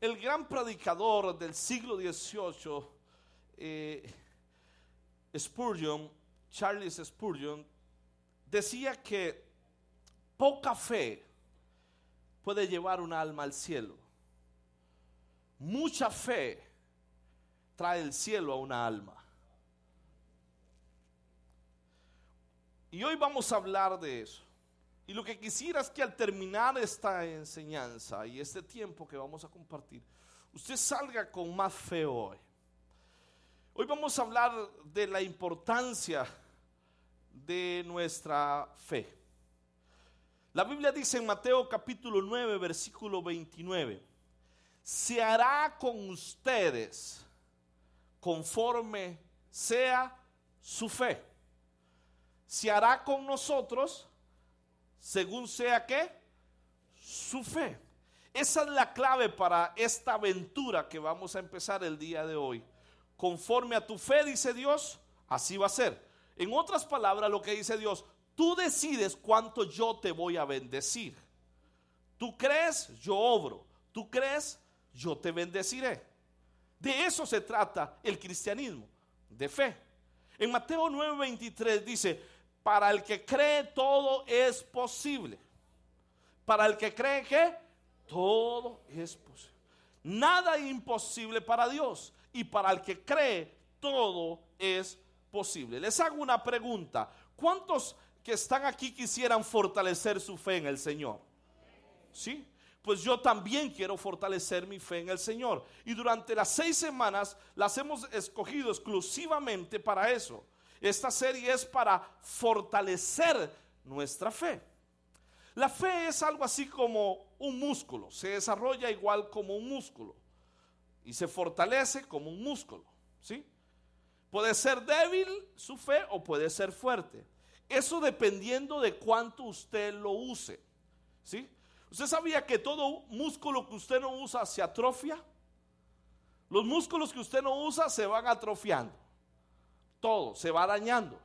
El gran predicador del siglo XVIII, Spurgeon, Charles Spurgeon, decía que poca fe puede llevar un alma al cielo. Mucha fe trae el cielo a una alma. Y hoy vamos a hablar de eso. Y lo que quisiera es que al terminar esta enseñanza y este tiempo que vamos a compartir, usted salga con más fe hoy. Hoy vamos a hablar de la importancia de nuestra fe. La Biblia dice en Mateo capítulo 9, versículo 29, se hará con ustedes conforme sea su fe. Se hará con nosotros según sea ¿qué? Su fe. Esa es la clave para esta aventura que vamos a empezar el día de hoy. Conforme a tu fe, dice Dios, así va a ser. En otras palabras, lo que dice Dios, tú decides cuánto yo te voy a bendecir. Tú crees, yo obro. Tú crees, yo te bendeciré. De eso se trata el cristianismo, de fe. En Mateo 9:23 dice, para el que cree todo es posible. Para el que cree que todo es posible. Nada es imposible para Dios. Y para el que cree todo es posible. Les hago una pregunta. ¿Cuántos que están aquí quisieran fortalecer su fe en el Señor? ¿Sí? Pues yo también quiero fortalecer mi fe en el Señor. Y durante las 6 semanas las hemos escogido exclusivamente para eso. Esta serie es para fortalecer nuestra fe. La fe es algo así como un músculo. Se desarrolla igual como un músculo. Y se fortalece como un músculo. ¿Sí? Puede ser débil su fe o puede ser fuerte. Eso dependiendo de cuánto usted lo use. ¿Sí? ¿Usted sabía que todo músculo que usted no usa se atrofia? Los músculos que usted no usa se van atrofiando. Todo se va dañando.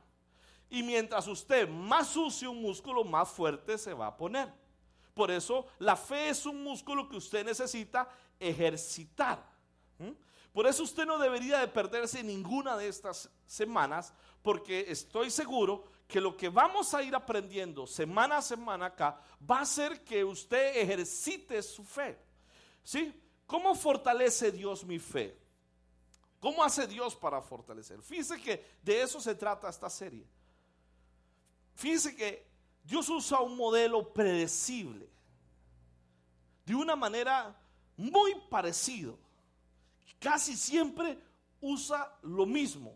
Y mientras usted más use un músculo, más fuerte se va a poner. Por eso la fe es un músculo que usted necesita ejercitar. Por eso usted no debería de perderse ninguna de estas semanas, porque estoy seguro que lo que vamos a ir aprendiendo semana a semana acá va a hacer que usted ejercite su fe. ¿Sí? ¿Cómo fortalece Dios mi fe? ¿Cómo hace Dios para fortalecer? Fíjese que de eso se trata esta serie. Fíjese que Dios usa un modelo predecible, de una manera muy parecida. Casi siempre usa lo mismo.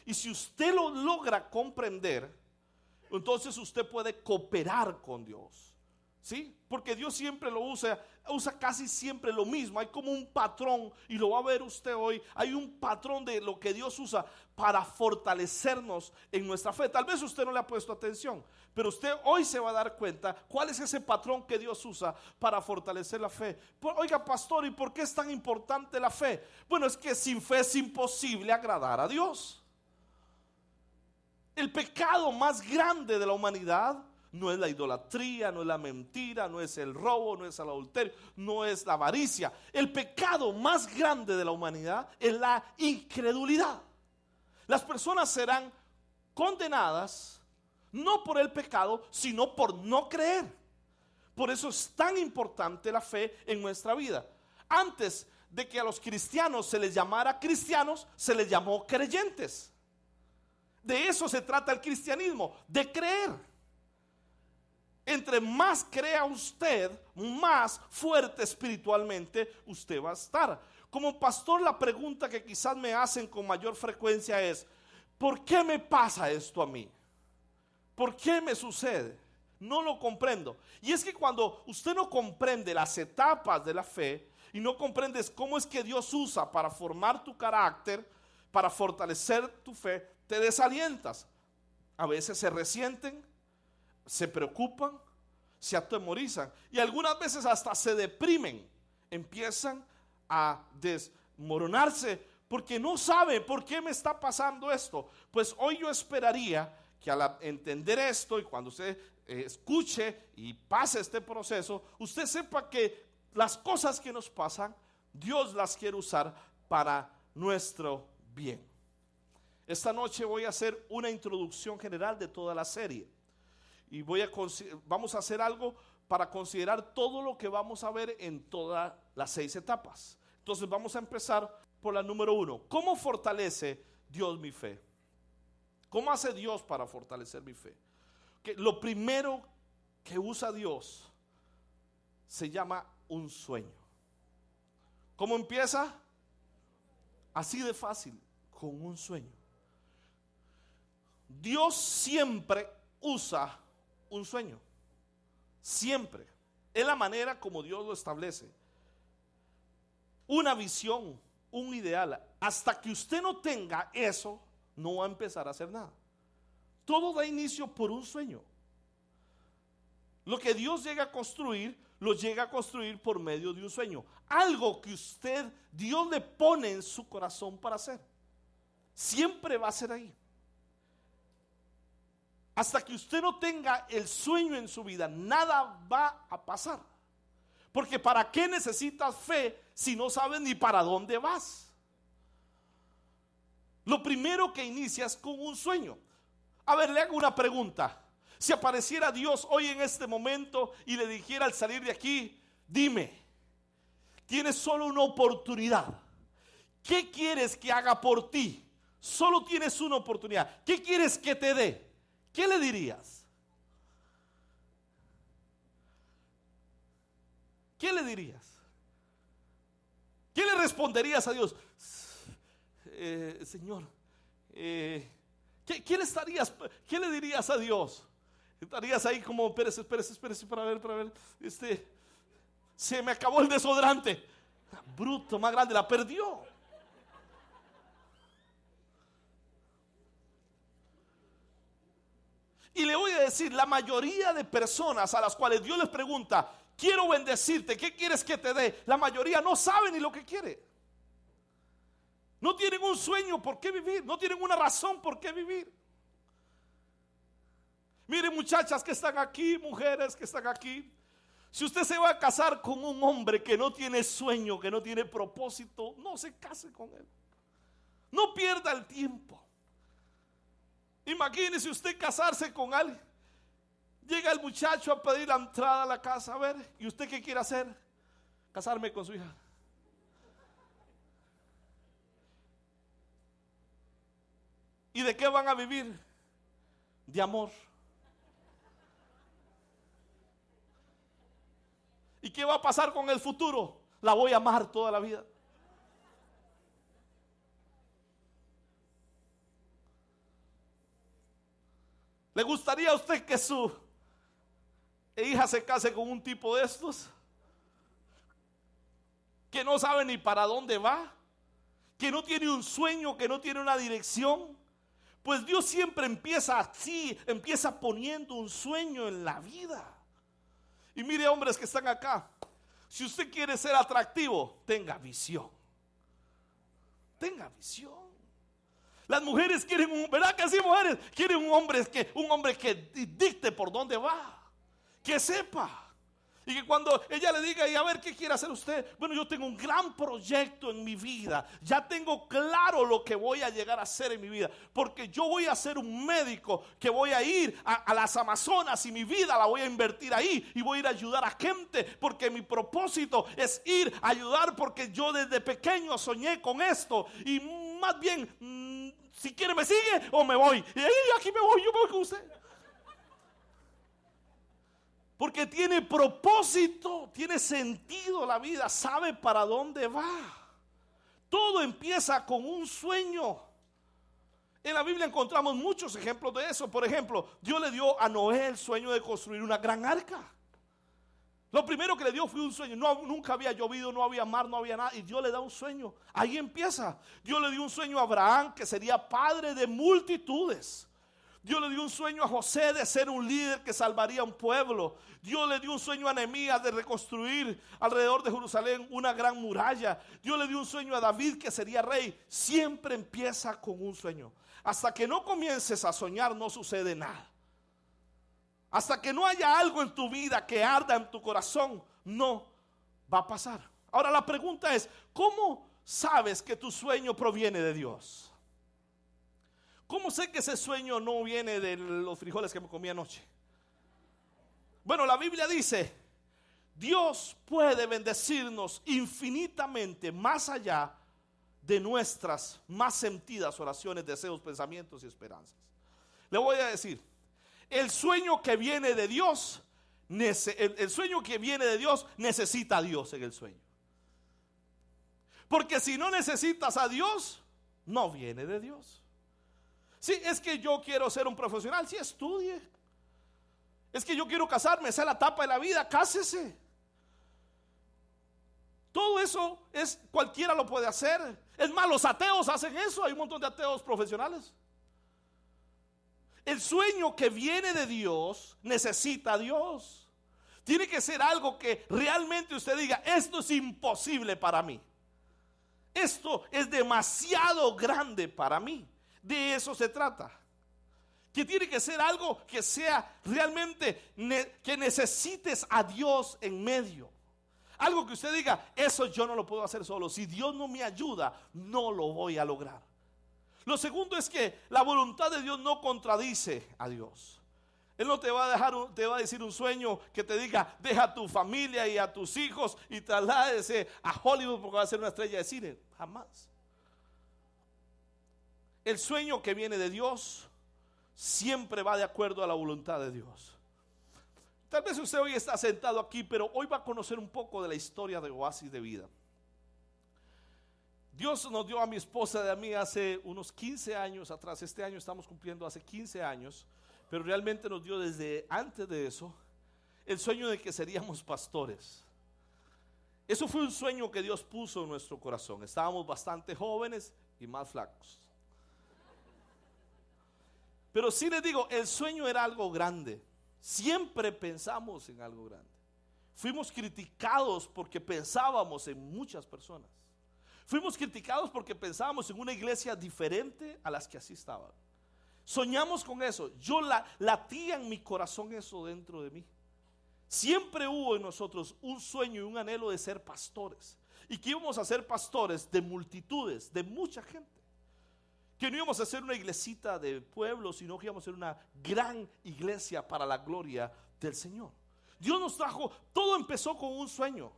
Y si usted lo logra comprender, entonces usted puede cooperar con Dios. ¿Sí? Porque Dios siempre lo usa casi siempre lo mismo. Hay como un patrón, y lo va a ver usted hoy. Hay un patrón de lo que Dios usa para fortalecernos en nuestra fe. Tal vez usted no le ha puesto atención, pero usted hoy se va a dar cuenta cuál es ese patrón que Dios usa para fortalecer la fe. Oiga, pastor, ¿y por qué es tan importante la fe? Bueno, es que sin fe es imposible agradar a Dios. El pecado más grande de la humanidad no es la idolatría, no es la mentira, no es el robo, no es el adulterio, no es la avaricia. El pecado más grande de la humanidad es la incredulidad. Las personas serán condenadas no por el pecado, sino por no creer. Por eso es tan importante la fe en nuestra vida. Antes de que a los cristianos se les llamara cristianos, se les llamó creyentes. De eso se trata el cristianismo, de creer. Entre más crea usted, más fuerte espiritualmente usted va a estar. Como pastor, la pregunta que quizás me hacen con mayor frecuencia es: ¿por qué me pasa esto a mí? ¿Por qué me sucede? No lo comprendo. Y es que cuando usted no comprende las etapas de la fe y no comprendes cómo es que Dios usa para formar tu carácter, para fortalecer tu fe, te desalientas. A veces se resienten, se preocupan, se atemorizan y algunas veces hasta se deprimen, empiezan a desmoronarse porque no saben por qué me está pasando esto. Pues hoy yo esperaría que al entender esto y cuando usted escuche y pase este proceso, usted sepa que las cosas que nos pasan Dios las quiere usar para nuestro bien. Esta noche voy a hacer una introducción general de toda la serie. Y vamos a hacer algo para considerar todo lo que vamos a ver en todas las 6 etapas. Entonces vamos a empezar por la número 1. ¿Cómo fortalece Dios mi fe? ¿Cómo hace Dios para fortalecer mi fe? Que lo primero que usa Dios se llama un sueño. ¿Cómo empieza? Así de fácil, con un sueño. Dios siempre usa un sueño. Siempre. Es la manera como Dios lo establece. Una visión, un ideal. Hasta que usted no tenga eso, no va a empezar a hacer nada. Todo da inicio por un sueño. Lo que Dios llega a construir, lo llega a construir por medio de un sueño. Algo que Dios le pone en su corazón para hacer. Siempre va a ser ahí. Hasta que usted no tenga el sueño en su vida, nada va a pasar. Porque ¿para qué necesitas fe si no sabes ni para dónde vas? Lo primero que inicia es con un sueño. A ver, le hago una pregunta. Si apareciera Dios hoy en este momento y le dijera al salir de aquí, dime, tienes solo una oportunidad. ¿Qué quieres que haga por ti? Solo tienes una oportunidad. ¿Qué quieres que te dé? ¿Qué le dirías? ¿Qué le dirías? ¿Qué le responderías a Dios? Señor, ¿qué le dirías a Dios? Estarías ahí como, espérese para ver, se me acabó el desodorante. Bruto, más grande, la perdió. Y le voy a decir, la mayoría de personas a las cuales Dios les pregunta, quiero bendecirte, ¿qué quieres que te dé? La mayoría no sabe ni lo que quiere. No tienen un sueño por qué vivir, no tienen una razón por qué vivir. Miren, muchachas que están aquí, mujeres que están aquí, si usted se va a casar con un hombre que no tiene sueño, que no tiene propósito, no se case con él. No pierda el tiempo. Imagínese usted casarse con alguien. Llega el muchacho a pedir la entrada a la casa. A ver, ¿y usted qué quiere hacer? Casarme con su hija. ¿Y de qué van a vivir? De amor. ¿Y qué va a pasar con el futuro? La voy a amar toda la vida. ¿Le gustaría a usted que su hija se case con un tipo de estos? Que no sabe ni para dónde va, que no tiene un sueño, que no tiene una dirección. Pues Dios siempre empieza así, empieza poniendo un sueño en la vida. Y mire, hombres que están acá, si usted quiere ser atractivo, tenga visión. Tenga visión. Las mujeres quieren ¿verdad que sí, mujeres? Quieren un hombre que dicte por dónde va, que sepa. Y que cuando ella le diga, y a ver, ¿qué quiere hacer usted? Bueno, yo tengo un gran proyecto en mi vida. Ya tengo claro lo que voy a llegar a hacer en mi vida. Porque yo voy a ser un médico que voy a ir a las Amazonas y mi vida la voy a invertir ahí. Y voy a ir a ayudar a gente porque mi propósito es ir a ayudar porque yo desde pequeño soñé con esto. Y más bien, si quiere me sigue o me voy. Y aquí me voy, yo me voy con usted. Porque tiene propósito, tiene sentido la vida, sabe para dónde va. Todo empieza con un sueño. En la Biblia encontramos muchos ejemplos de eso. Por ejemplo, Dios le dio a Noé el sueño de construir una gran arca. Lo primero que le dio fue un sueño. Nunca había llovido, no había mar, no había nada. Y Dios le da un sueño. Ahí empieza. Dios le dio un sueño a Abraham, que sería padre de multitudes. Dios le dio un sueño a José de ser un líder que salvaría a un pueblo. Dios le dio un sueño a Nehemías de reconstruir alrededor de Jerusalén una gran muralla. Dios le dio un sueño a David que sería rey. Siempre empieza con un sueño. Hasta que no comiences a soñar no sucede nada. Hasta que no haya algo en tu vida que arda en tu corazón, no va a pasar. Ahora la pregunta es, ¿cómo sabes que tu sueño proviene de Dios? ¿Cómo sé que ese sueño no viene de los frijoles que me comí anoche? Bueno, la Biblia dice, Dios puede bendecirnos infinitamente más allá de nuestras más sentidas oraciones, deseos, pensamientos y esperanzas. Le voy a decir, el sueño que viene de Dios, el sueño que viene de Dios necesita a Dios en el sueño. Porque si no necesitas a Dios, no viene de Dios. Si es que yo quiero ser un profesional, sí, estudie. Es que yo quiero casarme, esa es la etapa de la vida, cásese. Todo eso cualquiera lo puede hacer. Es más, los ateos hacen eso. Hay un montón de ateos profesionales. El sueño que viene de Dios necesita a Dios. Tiene que ser algo que realmente usted diga, esto es imposible para mí. Esto es demasiado grande para mí. De eso se trata. Que tiene que ser algo que sea realmente que necesites a Dios en medio. Algo que usted diga, eso yo no lo puedo hacer solo. Si Dios no me ayuda, no lo voy a lograr. Lo segundo es que la voluntad de Dios no contradice a Dios. Él no te va a decir un sueño que te diga, deja a tu familia y a tus hijos y trasládese a Hollywood porque va a ser una estrella de cine. Jamás. El sueño que viene de Dios siempre va de acuerdo a la voluntad de Dios. Tal vez usted hoy está sentado aquí, pero hoy va a conocer un poco de la historia de Oasis de Vida. Dios nos dio a mi esposa y a mí hace unos 15 años atrás. Este año estamos cumpliendo hace 15 años, pero realmente nos dio desde antes de eso el sueño de que seríamos pastores. Eso fue un sueño que Dios puso en nuestro corazón. Estábamos bastante jóvenes y más flacos. Pero sí les digo, el sueño era algo grande. Siempre pensamos en algo grande. Fuimos criticados porque pensábamos en muchas personas. Fuimos criticados porque pensábamos en una iglesia diferente a las que así estaban. Soñamos con eso. Yo latía en mi corazón eso dentro de mí. Siempre hubo en nosotros un sueño y un anhelo de ser pastores. Y que íbamos a ser pastores de multitudes, de mucha gente. Que no íbamos a ser una iglesita de pueblo, sino que íbamos a ser una gran iglesia para la gloria del Señor. Dios nos trajo, todo empezó con un sueño.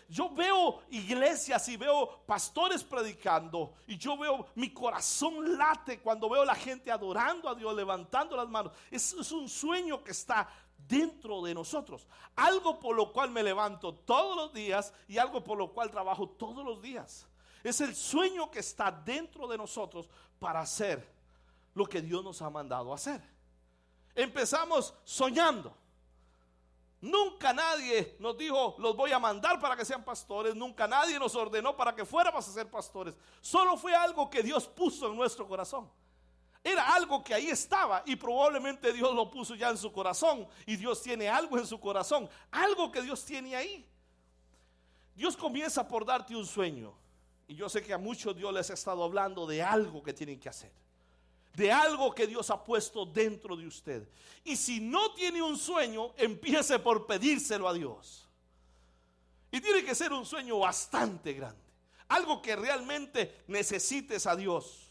Yo veo iglesias y veo pastores predicando, y yo veo, mi corazón late cuando veo la gente adorando a Dios, levantando las manos. Es un sueño que está dentro de nosotros. Algo por lo cual me levanto todos los días y algo por lo cual trabajo todos los días. Es el sueño que está dentro de nosotros para hacer lo que Dios nos ha mandado a hacer. Empezamos soñando. Nunca nadie nos dijo, los voy a mandar para que sean pastores. Nunca nadie nos ordenó para que fuéramos a ser pastores. Solo fue algo que Dios puso en nuestro corazón. Era algo que ahí estaba y probablemente Dios lo puso ya en su corazón. Y Dios tiene algo en su corazón. Algo que Dios tiene ahí. Dios comienza por darte un sueño. Y yo sé que a muchos Dios les ha estado hablando de algo que tienen que hacer. De algo que Dios ha puesto dentro de usted. Y si no tiene un sueño, empiece por pedírselo a Dios. Y tiene que ser un sueño bastante grande. Algo que realmente necesites a Dios.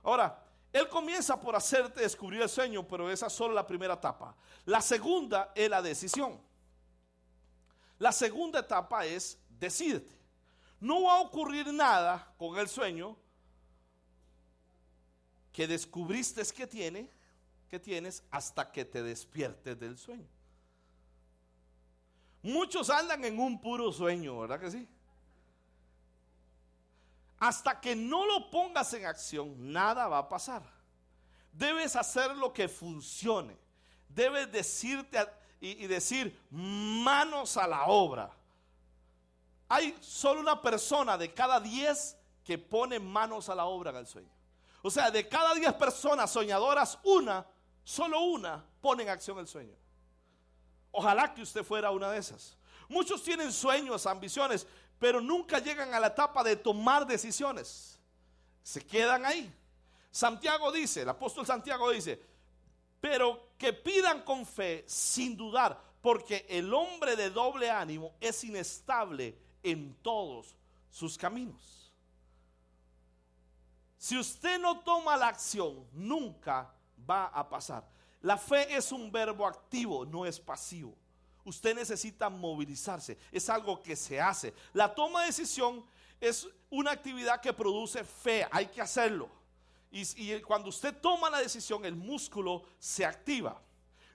Ahora, Él comienza por hacerte descubrir el sueño, pero esa es solo la primera etapa. La segunda es la decisión. La segunda etapa es decídete. No va a ocurrir nada con el sueño que descubriste que tienes hasta que te despiertes del sueño. Muchos andan en un puro sueño, ¿verdad que sí? Hasta que no lo pongas en acción, nada va a pasar. Debes hacer lo que funcione. Debes decirte y decir, manos a la obra. Hay solo una persona de cada 10 que pone manos a la obra en el sueño. O sea, de cada 10 personas soñadoras, solo una pone en acción el sueño. Ojalá que usted fuera una de esas. Muchos tienen sueños, ambiciones, pero nunca llegan a la etapa de tomar decisiones. Se quedan ahí. Santiago dice, el apóstol Santiago dice, pero que pidan con fe, sin dudar, porque el hombre de doble ánimo es inestable en todos sus caminos. Si usted no toma la acción, nunca va a pasar. La fe es un verbo activo, no es pasivo. Usted necesita movilizarse, es algo que se hace. La toma de decisión es una actividad que produce fe, hay que hacerlo. Y cuando usted toma la decisión, el músculo se activa.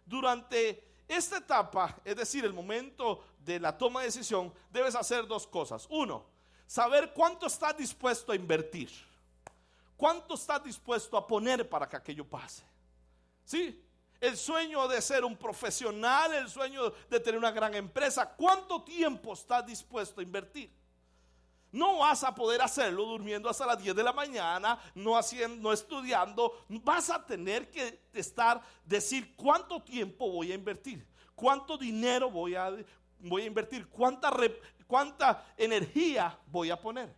Durante esta etapa, es decir, el momento de la toma de decisión, debes hacer dos cosas. Uno, saber cuánto estás dispuesto a invertir. ¿Cuánto estás dispuesto a poner para que aquello pase? ¿Sí? El sueño de ser un profesional, el sueño de tener una gran empresa, ¿cuánto tiempo estás dispuesto a invertir? No vas a poder hacerlo durmiendo hasta las 10 de la mañana, no estudiando. Vas a tener que decir cuánto tiempo voy a invertir, cuánto dinero voy a invertir, cuánta energía voy a poner.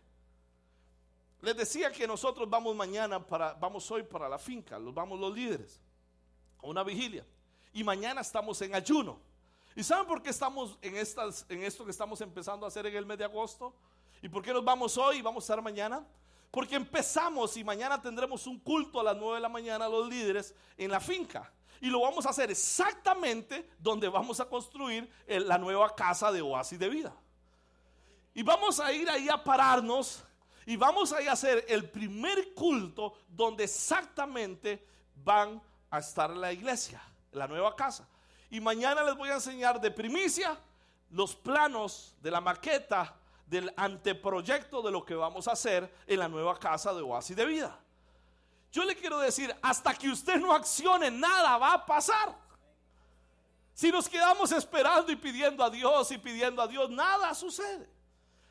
Les decía que nosotros vamos hoy para la finca, vamos los líderes, a una vigilia. Y mañana estamos en ayuno. ¿Y saben por qué estamos en esto que estamos empezando a hacer en el mes de agosto? ¿Y por qué nos vamos hoy y vamos a estar mañana? Porque empezamos y mañana tendremos un culto a las 9 de la mañana los líderes en la finca. Y lo vamos a hacer exactamente donde vamos a construir la nueva casa de Oasis de Vida. Y vamos a ir ahí a pararnos y vamos a ir a hacer el primer culto donde exactamente van a estar en la iglesia, la nueva casa. Y mañana les voy a enseñar de primicia los planos de la maqueta del anteproyecto de lo que vamos a hacer en la nueva casa de Oasis de Vida. Yo le quiero decir, hasta que usted no accione, nada va a pasar. Si nos quedamos esperando y pidiendo a Dios, nada sucede.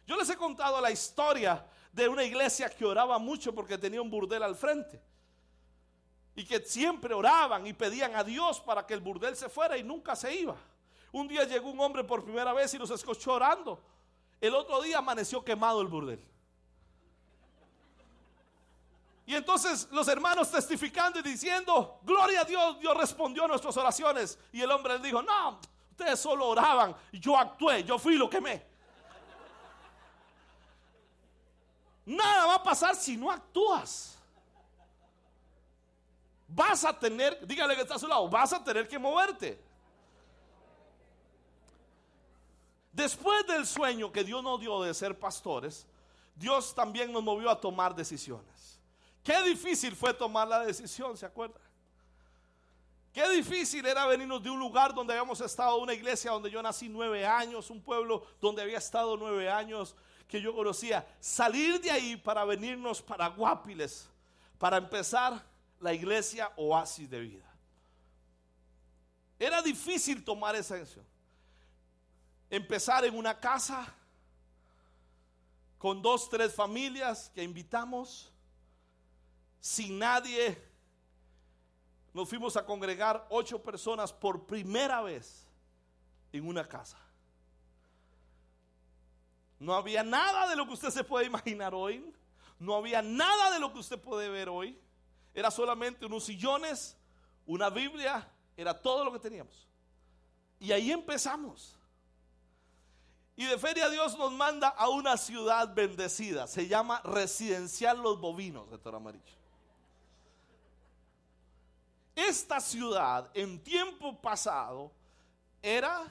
Yo les he contado la historia de una iglesia que oraba mucho porque tenía un burdel al frente. Y que siempre oraban y pedían a Dios para que el burdel se fuera y nunca se iba. Un día llegó un hombre por primera vez y nos escuchó orando. El otro día amaneció quemado el burdel. Y entonces los hermanos testificando y diciendo, gloria a Dios, Dios respondió a nuestras oraciones. Y el hombre les dijo, no, ustedes solo oraban, yo actué, yo fui y lo quemé. Nada va a pasar si no actúas. Vas a tener, dígale que está a su lado, vas a tener que moverte. Después del sueño que Dios nos dio de ser pastores, Dios también nos movió a tomar decisiones. Qué difícil fue tomar la decisión, ¿se acuerdan? Qué difícil era venirnos de un lugar donde habíamos estado, una iglesia donde yo nací 9 años, un pueblo donde había estado 9 años que yo conocía, salir de ahí para venirnos para Guapiles, para empezar la iglesia Oasis de Vida. Era difícil tomar esa decisión. Empezar en una casa con 2, 3 familias que invitamos, sin nadie. Nos fuimos a congregar 8 personas por primera vez en una casa. No había nada de lo que usted se puede imaginar hoy. No había nada de lo que usted puede ver hoy. Era solamente unos sillones, una Biblia, era todo lo que teníamos. Y ahí empezamos. Y de feria Dios nos manda a una ciudad bendecida. Se llama Residencial Los Bovinos de Toro Amarillo. Esta ciudad en tiempo pasado era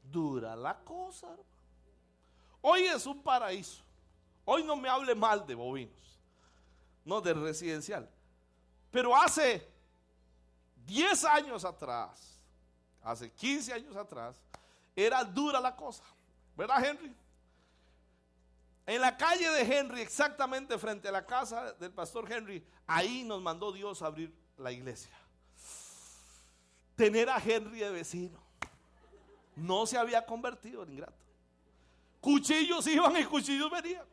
dura la cosa. Hoy es un paraíso. Hoy no me hable mal de Bovinos, no de Residencial. Pero hace 10 años atrás, hace 15 años atrás, era dura la cosa. ¿Verdad, Henry? En la calle de Henry, exactamente frente a la casa del pastor Henry, ahí nos mandó Dios a abrir la iglesia. Tener a Henry de vecino. No se había convertido en ingrato. Cuchillos iban y cuchillos venían.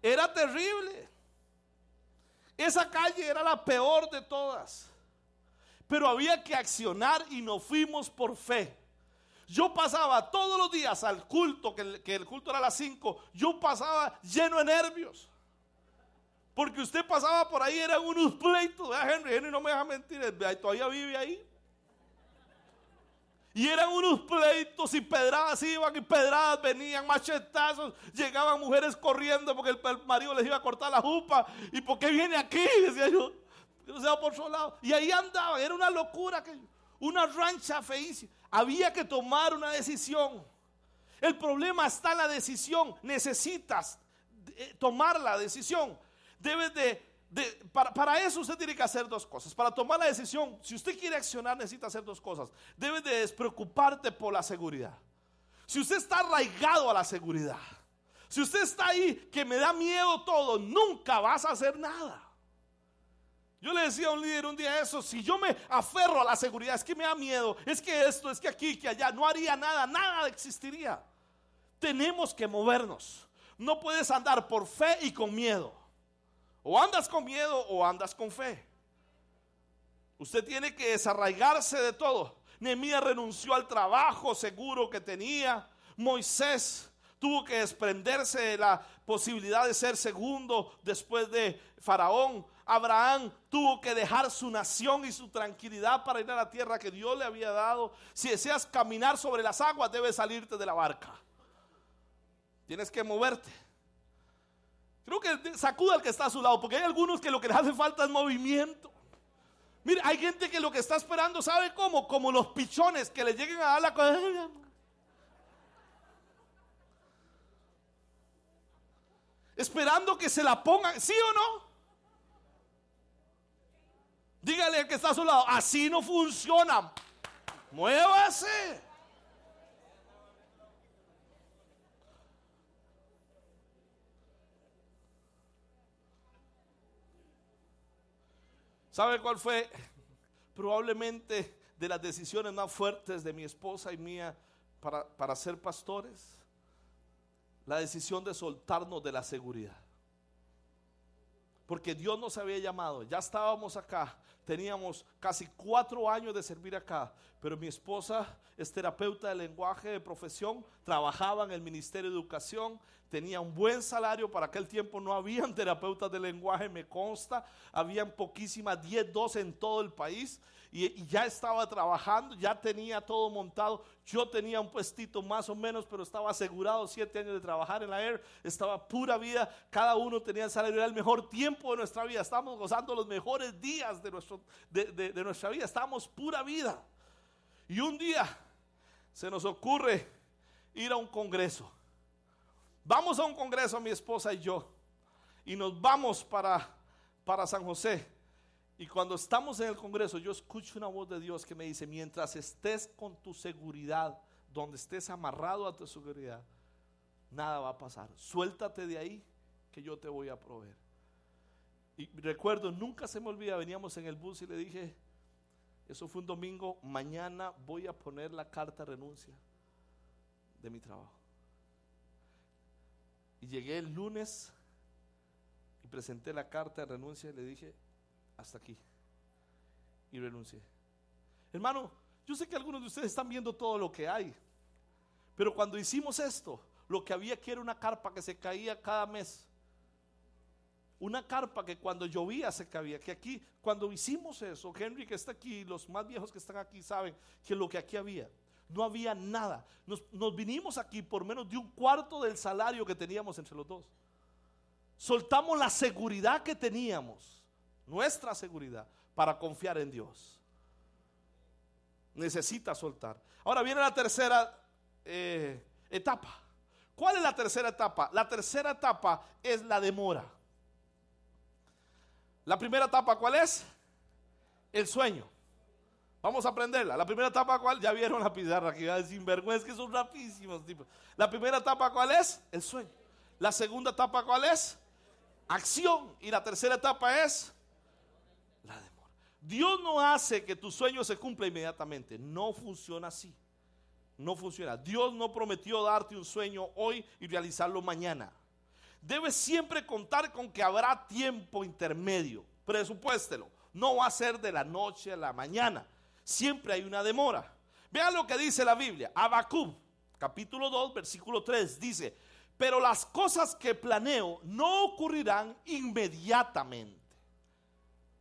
Era terrible. Esa calle era la peor de todas. Pero había que accionar y nos fuimos por fe. Yo pasaba todos los días al culto, que el culto era a las 5. Yo pasaba lleno de nervios. Porque usted pasaba por ahí, eran unos pleitos. Henry no me deja mentir, todavía vive ahí. Y eran unos pleitos y pedradas iban y pedradas venían, machetazos. Llegaban mujeres corriendo porque el marido les iba a cortar la jupa. ¿Y por qué viene aquí? Decía yo. No se va por su lado. Y ahí andaban, era una locura, una rancha feísima. Había que tomar una decisión. El problema está en la decisión. Necesitas tomar la decisión. Debes para eso usted tiene que hacer dos cosas. Para tomar la decisión, si usted quiere accionar, necesita hacer dos cosas. Debes de despreocuparte por la seguridad. Si usted está arraigado a la seguridad, si usted está ahí que me da miedo todo, nunca vas a hacer nada. Yo le decía a un líder un día eso: si yo me aferro a la seguridad, es que me da miedo, es que esto, es que aquí, que allá, no haría nada, nada existiría. Tenemos que movernos. No puedes andar por fe y con miedo. O andas con miedo o andas con fe. Usted tiene que desarraigarse de todo. Nehemías renunció al trabajo seguro que tenía. Moisés tuvo que desprenderse de la posibilidad de ser segundo después de Faraón. Abraham tuvo que dejar su nación y su tranquilidad para ir a la tierra que Dios le había dado. Si deseas caminar sobre las aguas, debes salirte de la barca. Tienes que moverte. Creo que sacuda al que está a su lado, porque hay algunos que lo que les hace falta es movimiento. Mire, hay gente que lo que está esperando, ¿sabe cómo? Como los pichones que le lleguen a dar la cosa. Esperando que se la pongan, ¿sí o no? Dígale al que está a su lado: así no funciona. Muévase. ¿Sabe cuál fue probablemente de las decisiones más fuertes de mi esposa y mía para ser pastores? La decisión de soltarnos de la seguridad. Porque Dios nos había llamado, ya estábamos acá, teníamos casi 4 años de servir acá, pero mi esposa es terapeuta de lenguaje de profesión, trabajaba en el Ministerio de Educación, tenía un buen salario. Para aquel tiempo no habían terapeutas de lenguaje, me consta, habían poquísimas, 10, 12 en todo el país, y ya estaba trabajando, ya tenía todo montado. Yo tenía un puestito más o menos, pero estaba asegurado 7 años de trabajar en la Air, estaba pura vida, cada uno tenía el salario, era el mejor tiempo de nuestra vida, estábamos gozando los mejores días de nuestra vida, estábamos pura vida. Y un día se nos ocurre ir a un congreso. Vamos a un congreso, mi esposa y yo, y nos vamos para San José. Y cuando estamos en el congreso, yo escucho una voz de Dios que me dice: mientras estés con tu seguridad, donde estés amarrado a tu seguridad, nada va a pasar. Suéltate de ahí, que yo te voy a proveer. Y recuerdo, nunca se me olvida, veníamos en el bus y le dije, eso fue un domingo: mañana voy a poner la carta de renuncia de mi trabajo. Y llegué el lunes y presenté la carta de renuncia y le dije: hasta aquí. Y renuncié. Hermano, yo sé que algunos de ustedes están viendo todo lo que hay, pero cuando hicimos esto, lo que había que era una carpa que se caía cada mes. Una carpa que cuando llovía se caía. Que aquí, cuando hicimos eso, Henry que está aquí, los más viejos que están aquí saben que lo que aquí había, no había nada. Nos vinimos aquí por menos de 1/4 del salario que teníamos entre los dos. Soltamos la seguridad que teníamos, nuestra seguridad, para confiar en Dios. Necesita soltar. Ahora viene la tercera etapa. ¿Cuál es la tercera etapa? La tercera etapa es la demora. La primera etapa, ¿cuál es? El sueño. Vamos a aprenderla. La primera etapa, ¿cuál? Ya vieron la pizarra aquí, sinvergüenza, que son rapidísimos tipos. La primera etapa, ¿cuál es? El sueño. La segunda etapa, ¿cuál es? Acción. Y la tercera etapa es la demora. Dios no hace que tu sueño se cumpla inmediatamente. No funciona así. No funciona. Dios no prometió darte un sueño hoy y realizarlo mañana. Debes siempre contar con que habrá tiempo intermedio. Presupuéstelo. No va a ser de la noche a la mañana. Siempre hay una demora. Vean lo que dice la Biblia. Habacuc, capítulo 2, versículo 3, dice: pero las cosas que planeo no ocurrirán inmediatamente.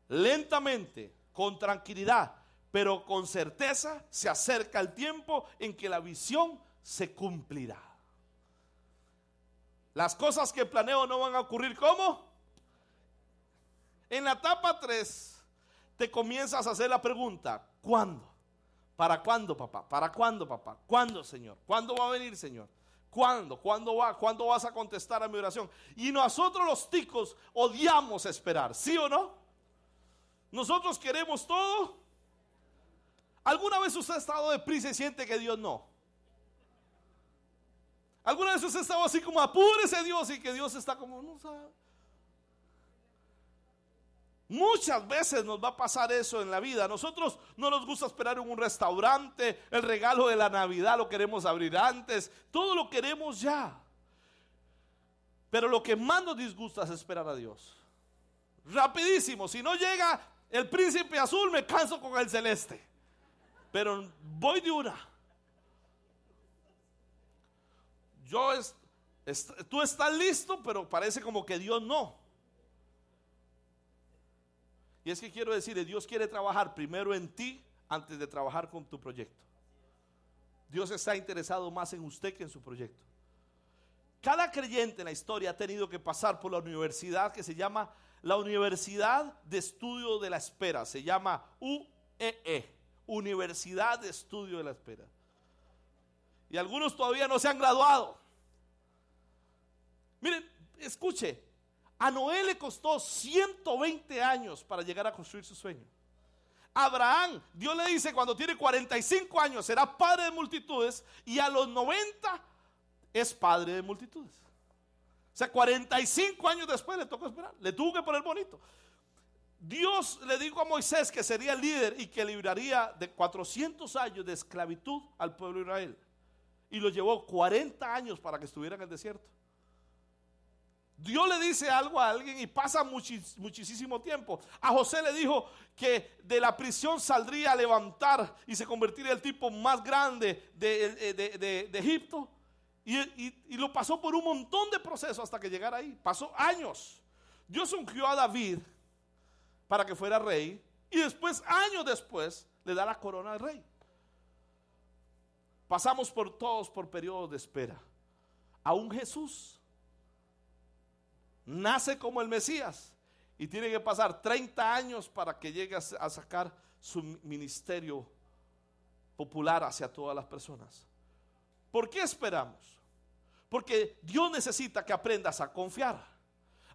Lentamente, con tranquilidad, pero con certeza se acerca el tiempo en que la visión se cumplirá. Las cosas que planeo no van a ocurrir, ¿cómo? En la etapa 3 te comienzas a hacer la pregunta: ¿cuándo? ¿Para cuándo, papá? ¿Para cuándo, papá? ¿Cuándo, Señor? ¿Cuándo va a venir, Señor? ¿Cuándo? ¿Cuándo va? ¿Cuándo vas a contestar a mi oración? Y nosotros los ticos odiamos esperar, ¿sí o no? Nosotros queremos todo. ¿Alguna vez usted ha estado deprisa y siente que Dios no? ¿Alguna vez usted ha estado así como apúrese Dios y que Dios está como no sabe? Muchas veces nos va a pasar eso en la vida. Nosotros no nos gusta esperar en un restaurante, el regalo de la Navidad lo queremos abrir antes, todo lo queremos ya. Pero lo que más nos disgusta es esperar a Dios. Rapidísimo, si no llega el príncipe azul me canso con el celeste. Pero voy de una. Tú estás listo, pero parece como que Dios no. Y es que quiero decirle, Dios quiere trabajar primero en ti antes de trabajar con tu proyecto. Dios está interesado más en usted que en su proyecto. Cada creyente en la historia ha tenido que pasar por la universidad que se llama la Universidad de Estudio de la Espera. Se llama UEE, Universidad de Estudio de la Espera. Y algunos todavía no se han graduado. Miren, escuche. A Noé le costó 120 años para llegar a construir su sueño. Abraham, Dios le dice cuando tiene 45 años será padre de multitudes, y a los 90 es padre de multitudes. O sea, 45 años después le tocó esperar, le tuvo que poner bonito. Dios le dijo a Moisés que sería el líder y que libraría de 400 años de esclavitud al pueblo de Israel. Y lo llevó 40 años para que estuviera en el desierto. Dios le dice algo a alguien y pasa muchísimo tiempo. A José le dijo que de la prisión saldría a levantar y se convertiría en el tipo más grande de Egipto. Y lo pasó por un montón de procesos hasta que llegara ahí. Pasó años. Dios ungió a David para que fuera rey, y después, años después, le da la corona de rey. Pasamos todos por periodos de espera. Aún Jesús nace como el Mesías y tiene que pasar 30 años para que llegue a sacar su ministerio popular hacia todas las personas. ¿Por qué esperamos? Porque Dios necesita que aprendas a confiar.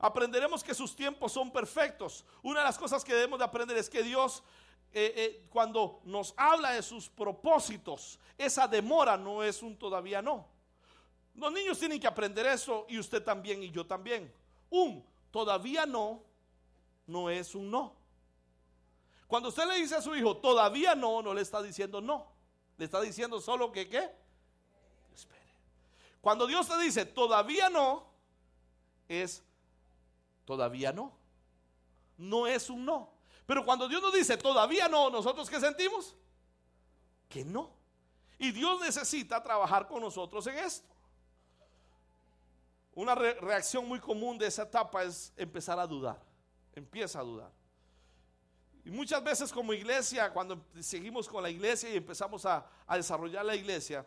Aprenderemos que sus tiempos son perfectos. Una de las cosas que debemos de aprender es que Dios cuando nos habla de sus propósitos, esa demora no es un todavía no. Los niños tienen que aprender eso, y usted también y yo también. Un todavía no, no es un no. Cuando usted le dice a su hijo todavía no, no le está diciendo no. Le está diciendo solo que ¿qué? Espere. Cuando Dios te dice todavía no, es todavía no. No es un no. Pero cuando Dios nos dice todavía no, ¿nosotros qué sentimos? Que no. Y Dios necesita trabajar con nosotros en esto. Una reacción muy común de esa etapa es empezar a dudar. Empieza a dudar. Y muchas veces como iglesia, cuando seguimos con la iglesia y empezamos a desarrollar la iglesia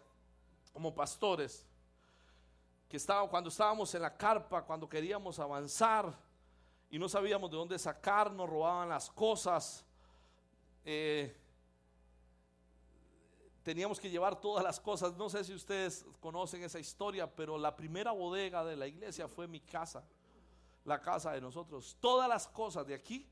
como pastores, cuando estábamos en la carpa, cuando queríamos avanzar y no sabíamos de dónde sacar, nos robaban las cosas, teníamos que llevar todas las cosas. No sé si ustedes conocen esa historia, pero la primera bodega de la iglesia fue mi casa, la casa de nosotros. Todas las cosas de aquí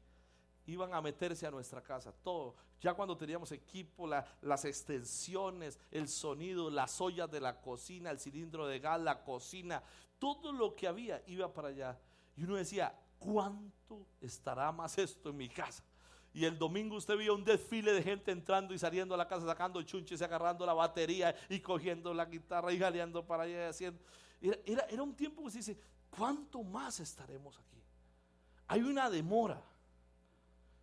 iban a meterse a nuestra casa, todo. Ya cuando teníamos equipo, las extensiones, el sonido, las ollas de la cocina, el cilindro de gas, la cocina, todo lo que había iba para allá. Y uno decía, ¿cuánto estará más esto en mi casa? Y el domingo usted veía un desfile de gente entrando y saliendo a la casa, sacando chunches, agarrando la batería y cogiendo la guitarra y jaleando para allá y haciendo. Era un tiempo que se dice, ¿cuánto más estaremos aquí? Hay una demora.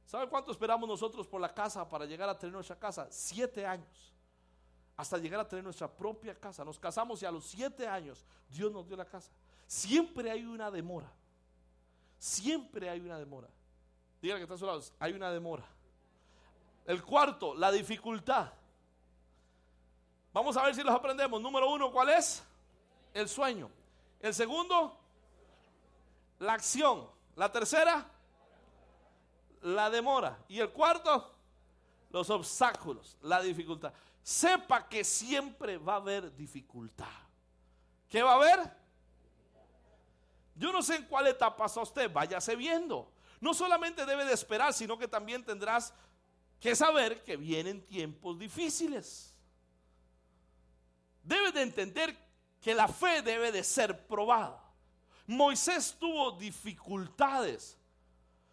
¿Sabe cuánto esperamos nosotros por la casa para llegar a tener nuestra casa? 7 años. Hasta llegar a tener nuestra propia casa. Nos casamos y a los 7 años Dios nos dio la casa. Siempre hay una demora. Siempre hay una demora. Dígale que está a su lado, hay una demora. El cuarto, la dificultad. Vamos a ver si los aprendemos. Número 1, ¿cuál es? El sueño. El segundo, la acción. La tercera, la demora. Y el cuarto, los obstáculos, la dificultad. Sepa que siempre va a haber dificultad. ¿Qué va a haber? Yo no sé en cuál etapa está usted, váyase viendo. No solamente debe de esperar, sino que también tendrás que saber que vienen tiempos difíciles. Debes de entender que la fe debe de ser probada. Moisés tuvo dificultades.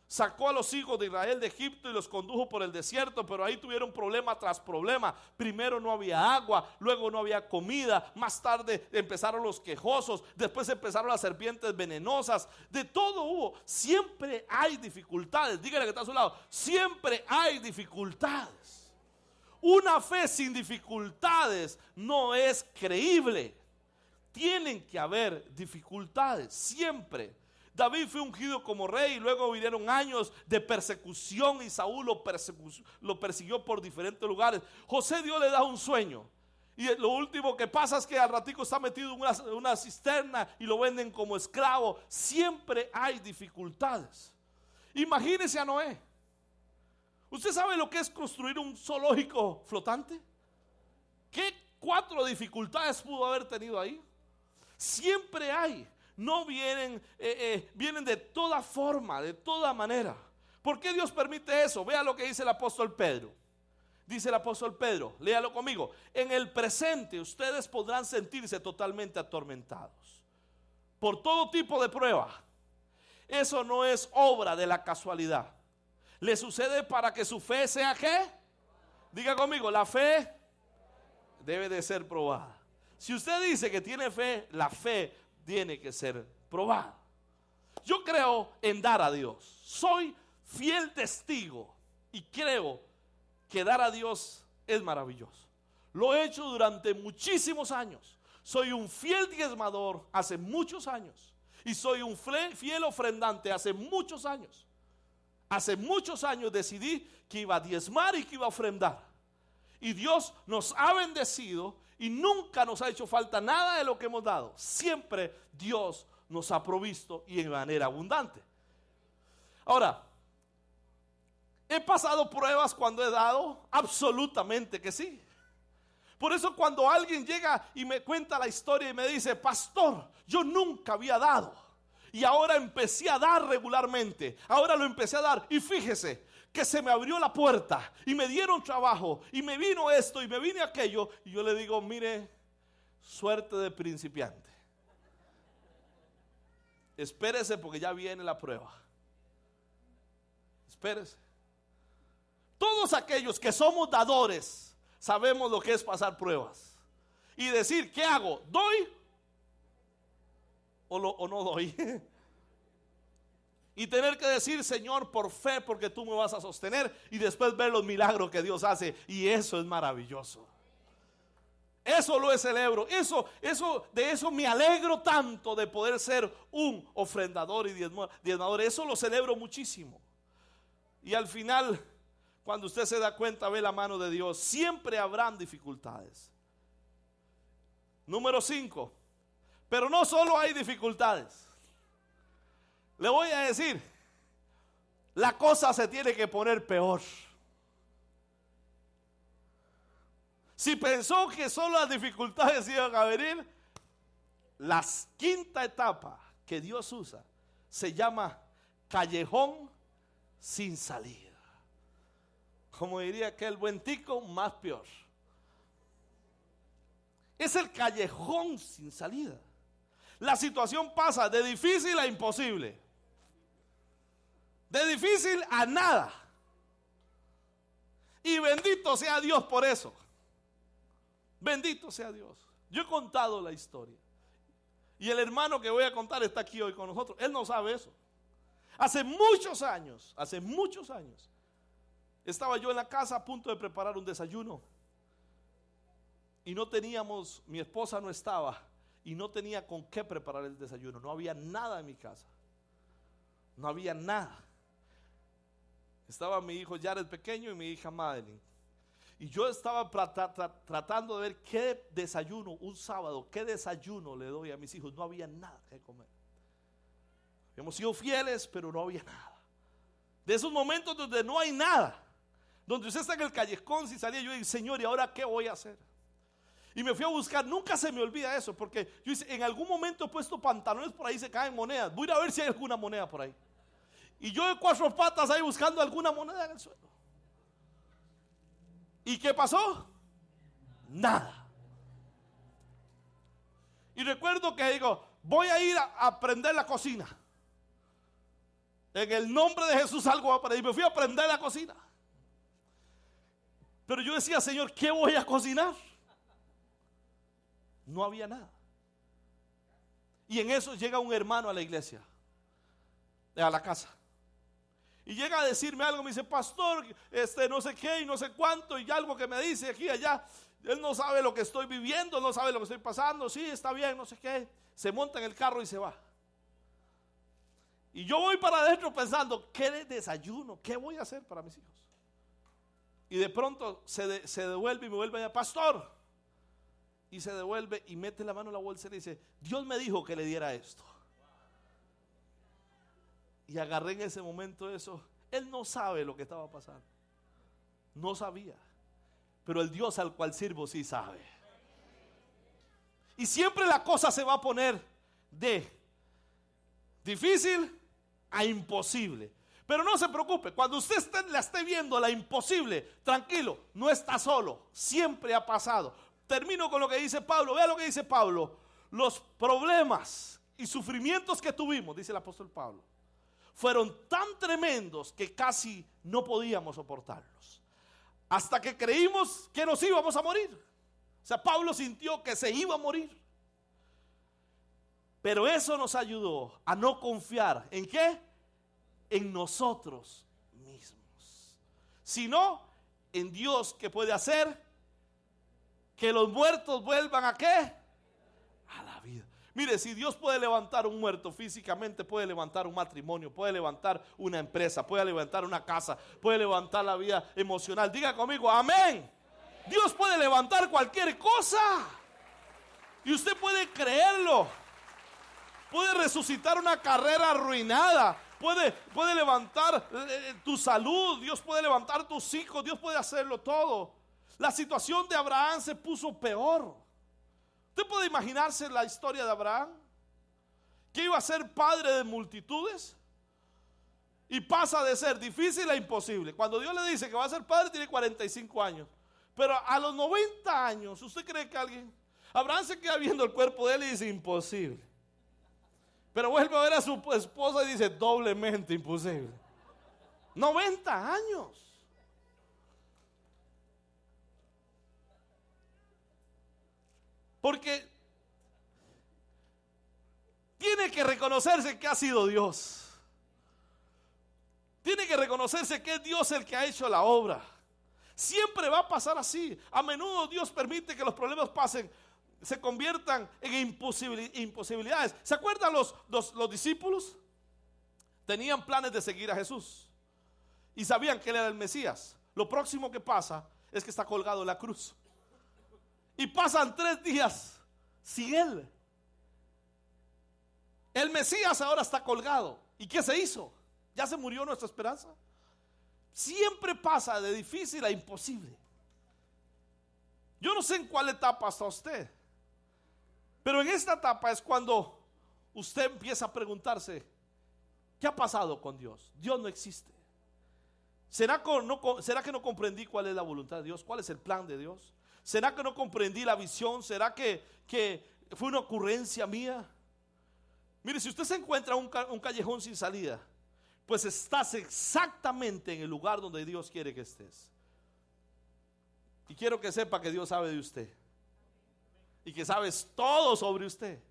Sacó a los hijos de Israel de Egipto y los condujo por el desierto, pero ahí tuvieron problema tras problema. Primero no había agua, luego no había comida, más tarde empezaron los quejosos, después empezaron las serpientes venenosas, de todo hubo. Siempre hay dificultades, dígale que está a su lado, siempre hay dificultades. Una fe sin dificultades no es creíble. Tienen que haber dificultades, siempre. David fue ungido como rey y luego vinieron años de persecución y Saúl lo persiguió por diferentes lugares. José, Dios le da un sueño y lo último que pasa es que al ratico está metido en una cisterna y lo venden como esclavo. Siempre hay dificultades. Imagínese a Noé. ¿Usted sabe lo que es construir un zoológico flotante? ¿Qué 4 dificultades pudo haber tenido ahí? Siempre hay. No vienen, vienen de toda forma, de toda manera. ¿Por qué Dios permite eso? Vea lo que dice el apóstol Pedro. Dice el apóstol Pedro, léalo conmigo. En el presente ustedes podrán sentirse totalmente atormentados por todo tipo de prueba. Eso no es obra de la casualidad. Le sucede para que su fe sea ¿qué? Diga conmigo, la fe debe de ser probada. Si usted dice que tiene fe, la fe tiene que ser probada. Yo creo en dar a Dios. Soy fiel testigo y creo que dar a Dios es maravilloso. Lo he hecho durante muchísimos años. Soy un fiel diezmador hace muchos años y soy un fiel ofrendante hace muchos años. Hace muchos años decidí que iba a diezmar y que iba a ofrendar. Y Dios nos ha bendecido y nunca nos ha hecho falta nada de lo que hemos dado. Siempre Dios nos ha provisto y en manera abundante. Ahora, ¿he pasado pruebas cuando he dado? Absolutamente que sí. Por eso cuando alguien llega y me cuenta la historia y me dice, pastor, yo nunca había dado y ahora empecé a dar regularmente, ahora lo empecé a dar y fíjese que se me abrió la puerta y me dieron trabajo y me vino esto y me vine aquello, y yo le digo, mire, suerte de principiante, espérese porque ya viene la prueba. Espérese. Todos aquellos que somos dadores sabemos lo que es pasar pruebas y decir, ¿qué hago? ¿Doy o no doy? Y tener que decir, Señor, por fe, porque tú me vas a sostener, y después ver los milagros que Dios hace, y eso es maravilloso. Eso lo celebro, de eso me alegro tanto, de poder ser un ofrendador y diezmador. Eso lo celebro muchísimo. Y al final, cuando usted se da cuenta, ve la mano de Dios. Siempre habrán dificultades. Número 5. Pero no solo hay dificultades. Le voy a decir, la cosa se tiene que poner peor. Si pensó que solo las dificultades iban a venir, la quinta etapa que Dios usa se llama callejón sin salida. Como diría aquel buen tico, más peor. Es el callejón sin salida. La situación pasa de difícil a imposible, de difícil a nada. Y bendito sea Dios por eso. Bendito sea Dios. Yo he contado la historia. Y el hermano que voy a contar está aquí hoy con nosotros. Él no sabe eso. Hace muchos años, estaba yo en la casa a punto de preparar un desayuno. Y no teníamos, mi esposa no estaba, y no tenía con qué preparar el desayuno. No había nada en mi casa. No había nada. Estaba mi hijo Jared pequeño y mi hija Madeline. Y yo estaba tratando de ver qué desayuno, un sábado, qué desayuno le doy a mis hijos. No había nada que comer. Hemos sido fieles, pero no había nada. De esos momentos donde no hay nada, donde usted está en el callejón sin salida, yo digo, Señor, ¿y ahora qué voy a hacer? Y me fui a buscar, nunca se me olvida eso, porque yo hice, en algún momento he puesto pantalones por ahí, se caen monedas. Voy a ir a ver si hay alguna moneda por ahí. Y yo de 4 patas ahí buscando alguna moneda en el suelo. ¿Y qué pasó? Nada. Y recuerdo que digo, voy a ir a aprender la cocina. En el nombre de Jesús algo va a aprender. Y me fui a aprender la cocina. Pero yo decía, Señor, ¿qué voy a cocinar? No había nada. Y en eso llega un hermano a la iglesia, a la casa. Y llega a decirme algo, me dice, pastor, no sé qué y no sé cuánto, y algo que me dice aquí y allá. Él no sabe lo que estoy viviendo, no sabe lo que estoy pasando. Sí, está bien, no sé qué. Se monta en el carro y se va. Y yo voy para adentro pensando, ¿qué desayuno? ¿Qué voy a hacer para mis hijos? Y de pronto se devuelve y me vuelve a decir, pastor. Y se devuelve y mete la mano en la bolsa y dice, Dios me dijo que le diera esto. Y agarré en ese momento eso. Él no sabe lo que estaba pasando. No sabía. Pero el Dios al cual sirvo sí sabe. Y siempre la cosa se va a poner de difícil a imposible. Pero no se preocupe, cuando usted la esté viendo la imposible, tranquilo, no está solo. Siempre ha pasado. Termino con lo que dice Pablo. Vea lo que dice Pablo. Los problemas y sufrimientos que tuvimos, dice el apóstol Pablo, fueron tan tremendos que casi no podíamos soportarlos. Hasta que creímos que nos íbamos a morir. O sea, Pablo sintió que se iba a morir. Pero eso nos ayudó a no confiar. ¿En qué? En nosotros mismos. Sino en Dios, que puede hacer que los muertos vuelvan ¿a qué? A la vida. Mire, si Dios puede levantar un muerto físicamente, puede levantar un matrimonio, puede levantar una empresa, puede levantar una casa, puede levantar la vida emocional. Diga conmigo, amén. Dios puede levantar cualquier cosa. Y usted puede creerlo. Puede resucitar una carrera arruinada. Puede levantar tu salud. Dios puede levantar tus hijos. Dios puede hacerlo todo. La situación de Abraham se puso peor. ¿Usted puede imaginarse la historia de Abraham? Que iba a ser padre de multitudes. Y pasa de ser difícil a imposible. Cuando Dios le dice que va a ser padre, tiene 45 años. Pero a los 90 años, ¿usted cree que alguien? Abraham se queda viendo el cuerpo de él y dice, imposible. Pero vuelve a ver a su esposa y dice, doblemente imposible. 90 años. Porque tiene que reconocerse que ha sido Dios. Tiene que reconocerse que es Dios el que ha hecho la obra. Siempre va a pasar así. A menudo Dios permite que los problemas pasen, se conviertan en imposibilidades. ¿Se acuerdan los discípulos? Tenían planes de seguir a Jesús y sabían que Él era el Mesías. Lo próximo que pasa es que está colgado en la cruz. Y pasan 3 días sin Él. El Mesías ahora está colgado. ¿Y qué se hizo? ¿Ya se murió nuestra esperanza? Siempre pasa de difícil a imposible. Yo no sé en cuál etapa está usted, pero en esta etapa es cuando usted empieza a preguntarse, ¿qué ha pasado con Dios? Dios no existe. ¿Será que no comprendí cuál es la voluntad de Dios? ¿Cuál es el plan de Dios? ¿Será que no comprendí la visión? ¿Será que fue una ocurrencia mía? Mire, si usted se encuentra en un callejón sin salida, pues estás exactamente en el lugar donde Dios quiere que estés. Y quiero que sepa que Dios sabe de usted. Y que sabes todo sobre usted.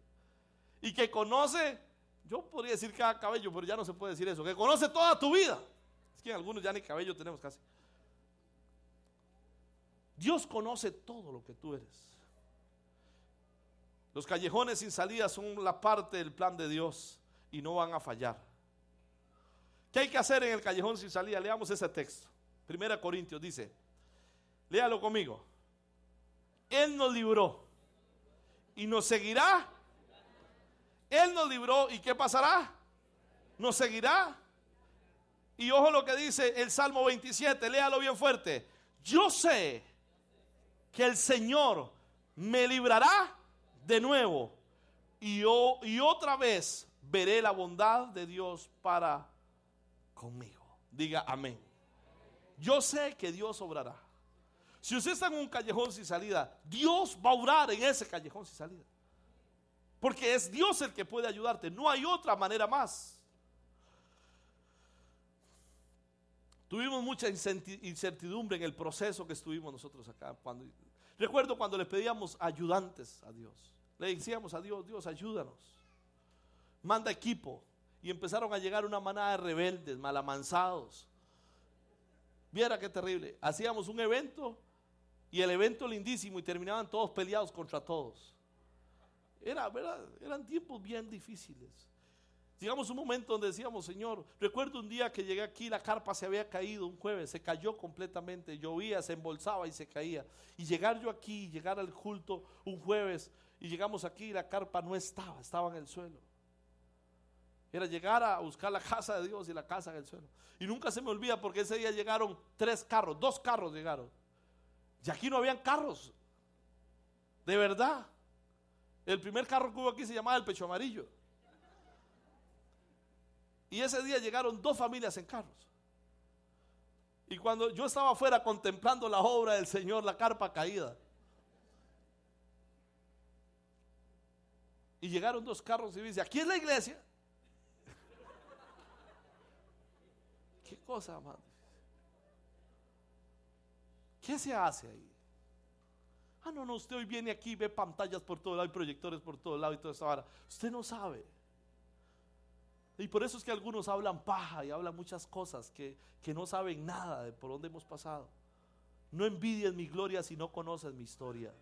Y que conoce, yo podría decir cada cabello, pero ya no se puede decir eso. Que conoce toda tu vida. Es que en algunos ya ni cabello tenemos casi. Dios conoce todo lo que tú eres. Los callejones sin salida son la parte del plan de Dios y no van a fallar. ¿Qué hay que hacer en el callejón sin salida? Leamos ese texto. 1 Corintios dice, léalo conmigo. Él nos libró y nos seguirá. Él nos libró y ¿qué pasará? Nos seguirá. Y ojo lo que dice el Salmo 27, léalo bien fuerte. Yo sé que el Señor me librará de nuevo y otra vez veré la bondad de Dios para conmigo. Diga amén. Yo sé que Dios obrará. Si usted está en un callejón sin salida, Dios va a obrar en ese callejón sin salida. Porque es Dios el que puede ayudarte. No hay otra manera más. Tuvimos mucha incertidumbre en el proceso que estuvimos nosotros acá. Recuerdo cuando le pedíamos ayudantes a Dios. Le decíamos a Dios, Dios, ayúdanos. Manda equipo. Y empezaron a llegar una manada de rebeldes, malamanzados. Viera qué terrible. Hacíamos un evento y el evento lindísimo y terminaban todos peleados contra todos. Eran tiempos bien difíciles. Llegamos a un momento donde decíamos, Señor, recuerdo un día que llegué aquí, la carpa se había caído un jueves, se cayó completamente, llovía, se embolsaba y se caía. Y llegar yo aquí, llegar al culto un jueves y llegamos aquí y la carpa no estaba en el suelo. Era llegar a buscar la casa de Dios y la casa en el suelo. Y nunca se me olvida porque ese día llegaron 2 carros llegaron. Y aquí no habían carros. De verdad. El primer carro que hubo aquí se llamaba el Pecho Amarillo. Y ese día llegaron 2 familias en carros. Y cuando yo estaba afuera contemplando la obra del Señor, la carpa caída. Y llegaron 2 carros y dice, aquí es la iglesia. ¿Qué cosa, amado? ¿Qué se hace ahí? No, usted hoy viene aquí, ve pantallas por todo lado y proyectores por todo lado y toda esa vara. Usted no sabe. Y por eso es que algunos hablan paja y hablan muchas cosas que no saben nada de por dónde hemos pasado. No envidies mi gloria si no conoces mi historia.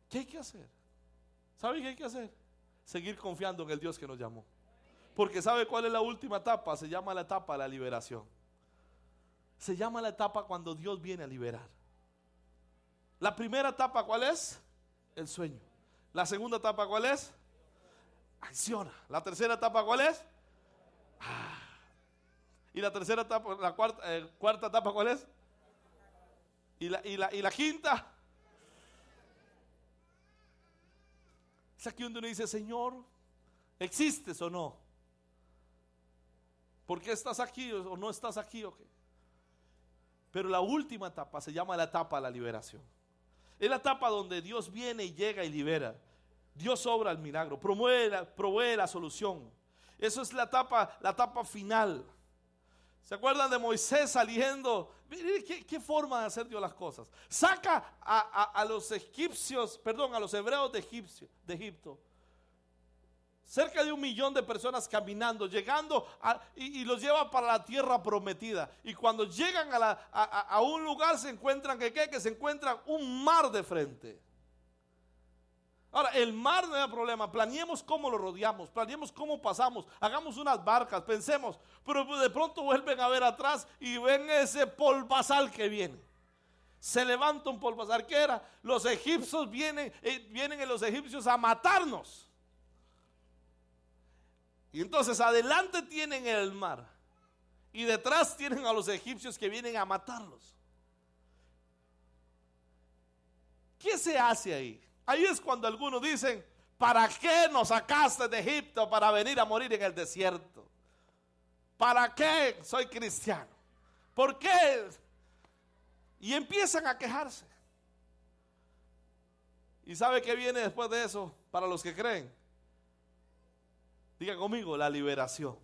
¿Qué hay que hacer? ¿Sabe qué hay que hacer? Seguir confiando en el Dios que nos llamó. Porque ¿sabe cuál es la última etapa? Se llama la etapa de la liberación. Se llama la etapa cuando Dios viene a liberar. La primera etapa, ¿cuál es? El sueño. La segunda etapa, ¿cuál es? Acciona. La tercera etapa, ¿cuál es? Y la tercera etapa, la cuarta etapa, ¿cuál es? Y la quinta. Es aquí donde uno dice, Señor, ¿existes o no? ¿Por qué estás aquí o no estás aquí o qué? Pero la última etapa se llama la etapa de la liberación. Es la etapa donde Dios viene y llega y libera. Dios obra el milagro, provee la solución. Eso es la etapa final. ¿Se acuerdan de Moisés saliendo? Miren qué forma de hacer Dios las cosas. Saca a los a los hebreos de Egipto. Cerca de 1 millón de personas caminando, llegando y los lleva para la tierra prometida. Y cuando llegan a un lugar se encuentran que se encuentran un mar de frente. Ahora, el mar no hay problema, planeemos cómo lo rodeamos, planeemos cómo pasamos, hagamos unas barcas, pensemos, pero de pronto vuelven a ver atrás y ven ese polvazal que viene. Se levanta un polvazal, ¿qué era? Los egipcios vienen los egipcios a matarnos. Y entonces adelante tienen el mar y detrás tienen a los egipcios que vienen a matarlos. ¿Qué se hace ahí? Ahí es cuando algunos dicen, ¿para qué nos sacaste de Egipto para venir a morir en el desierto? ¿Para qué soy cristiano? ¿Por qué? Y empiezan a quejarse. ¿Y sabe qué viene después de eso para los que creen? Diga conmigo, la liberación.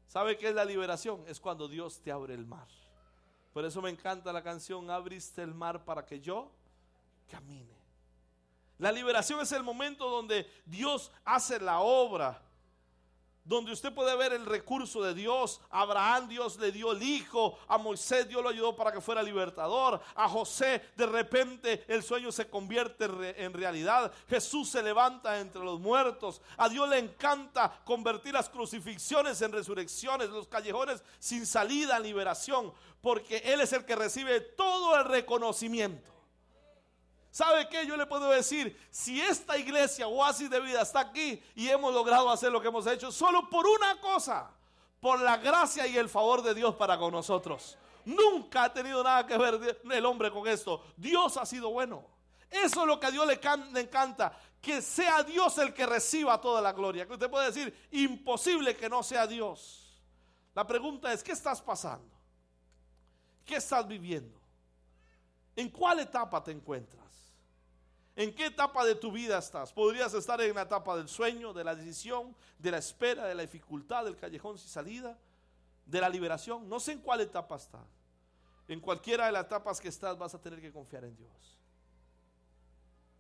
¿Sabe qué es la liberación? Es cuando Dios te abre el mar. Por eso me encanta la canción, abriste el mar para que yo camine. La liberación es el momento donde Dios hace la obra donde usted puede ver el recurso de Dios. A Abraham Dios le dio el hijo, a Moisés Dios lo ayudó para que fuera libertador, a José de repente el sueño se convierte en realidad, Jesús se levanta entre los muertos. A Dios le encanta convertir las crucifixiones en resurrecciones, los callejones sin salida en liberación, porque Él es el que recibe todo el reconocimiento. ¿Sabe qué? Yo le puedo decir, si esta iglesia Oasis de Vida está aquí y hemos logrado hacer lo que hemos hecho, solo por una cosa, por la gracia y el favor de Dios para con nosotros. Nunca ha tenido nada que ver el hombre con esto. Dios ha sido bueno. Eso es lo que a Dios le encanta, que sea Dios el que reciba toda la gloria. Que usted puede decir, imposible que no sea Dios. La pregunta es, ¿qué estás pasando? ¿Qué estás viviendo? ¿En cuál etapa te encuentras? ¿En qué etapa de tu vida estás? Podrías estar en la etapa del sueño, de la decisión, de la espera, de la dificultad, del callejón sin salida, de la liberación. No sé en cuál etapa estás. En cualquiera de las etapas que estás vas a tener que confiar en Dios.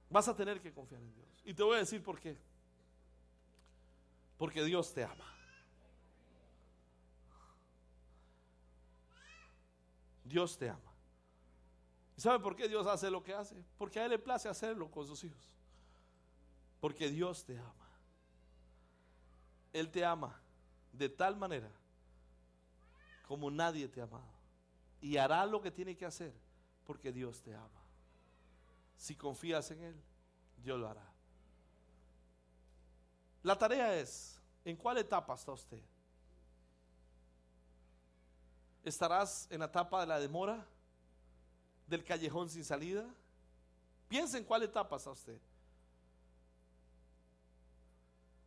Vas a tener que confiar en Dios. Y te voy a decir por qué. Porque Dios te ama. Dios te ama. ¿Y sabe por qué Dios hace lo que hace? Porque a Él le place hacerlo con sus hijos. Porque Dios te ama. Él te ama de tal manera como nadie te ha amado. Y hará lo que tiene que hacer porque Dios te ama. Si confías en Él, Dios lo hará. La tarea es, ¿en cuál etapa está usted? ¿Estarás en la etapa de la demora? ¿Del callejón sin salida? Piensa en cuál etapa está usted.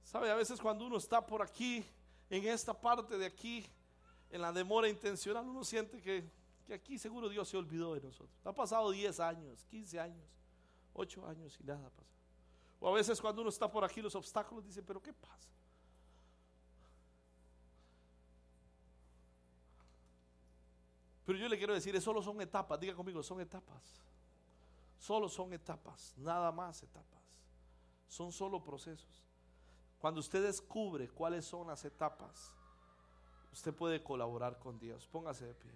Sabe, a veces cuando uno está por aquí, en esta parte de aquí, en la demora intencional, uno siente que aquí seguro Dios se olvidó de nosotros. Ha pasado 10 años, 15 años, 8 años y nada pasa. O a veces cuando uno está por aquí, los obstáculos, dice, pero ¿qué pasa? Pero yo le quiero decir, solo son etapas. Diga conmigo, son etapas. Solo son etapas, nada más etapas. Son solo procesos. Cuando usted descubre cuáles son las etapas, usted puede colaborar con Dios. Póngase de pie.